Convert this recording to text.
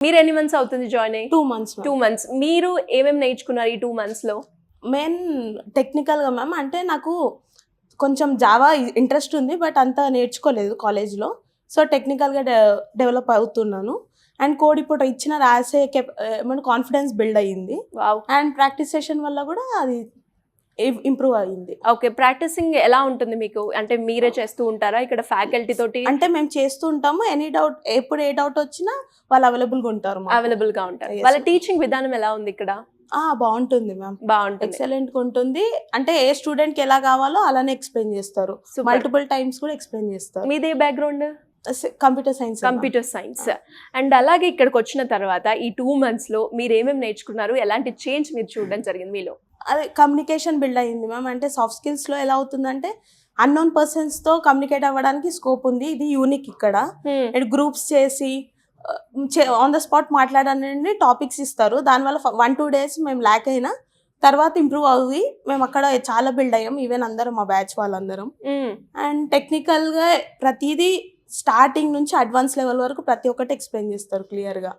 మీరు ఎన్ని మంత్స్ అవుతుంది జాయిన్ అయ్యి? 2 months 2 months. మీరు ఏమేమి నేర్చుకున్నారు ఈ 2 months లో? మెయిన్ టెక్నికల్గా మ్యామ్ అంటే నాకు కొంచెం జావా ఇంట్రెస్ట్ ఉంది, బట్ అంతా నేర్చుకోలేదు కాలేజ్లో. సో టెక్నికల్గా డెవలప్ అవుతున్నాను. అండ్ కోడ్ ఇప్పుడు ఇచ్చిన రాసే ఏమైనా కాన్ఫిడెన్స్ బిల్డ్ అయ్యింది. అండ్ ప్రాక్టీస్ సెషన్ వల్ల కూడా అది ఇంప్రూవ్ అయ్యింది. ఓకే, ప్రాక్టీసింగ్ ఎలా ఉంటుంది మీకు? అంటే మీరే చేస్తూ ఉంటారా ఇక్కడ ఫ్యాకల్టీ తోటి? అంటే మేము చేస్తూ ఉంటాము. ఎనీ డౌట్, ఎప్పుడు ఏ డౌట్ వచ్చినా వాళ్ళు అవైలబుల్గా ఉంటారు. అవైలబుల్ గా ఉంటారు. వాళ్ళ టీచింగ్ విధానం ఎలా ఉంది ఇక్కడ? బాగుంటుంది మ్యామ్, బాగుంటుంది, ఎక్సలెంట్ ఉంటుంది. అంటే ఏ స్టూడెంట్ కి ఎలా కావాలో అలానే ఎక్స్ప్లెయిన్ చేస్తారు. మల్టిపుల్ టైమ్స్ కూడా ఎక్స్ప్లెయిన్ చేస్తారు. మీదే background? Computer science. Computer science. And అలాగే ఇక్కడికి వచ్చిన తర్వాత ఈ 2 months లో మీరు ఏమేమి నేర్చుకున్నారు? ఎలాంటి చేంజ్ మీరు చూడడం జరిగింది మీలో? అదే కమ్యూనికేషన్ బిల్డ్ అయ్యింది మ్యామ్. అంటే సాఫ్ట్ స్కిల్స్ లో ఎలా అవుతుందంటే అన్నోన్ పర్సన్స్ తో కమ్యూనికేట్ అవ్వడానికి స్కోప్ ఉంది. ఇది యూనిక్ ఇక్కడ. గ్రూప్స్ చేసి ఆన్ ద స్పాట్ మాట్లాడడానికి టాపిక్స్ ఇస్తారు. దానివల్ల 1-2 days మేము ల్యాక్ అయినా తర్వాత ఇంప్రూవ్ అవ్వి మేము అక్కడ చాలా బిల్డ్ అయ్యాం. ఈవెన్ అందరం మా బ్యాచ్ వాళ్ళందరం. అండ్ టెక్నికల్గా ప్రతిదీ స్టార్టింగ్ నుంచి అడ్వాన్స్ లెవెల్ వరకు ప్రతి ఒక్కటి ఎక్స్ప్లెయిన్ చేస్తారు క్లియర్గా.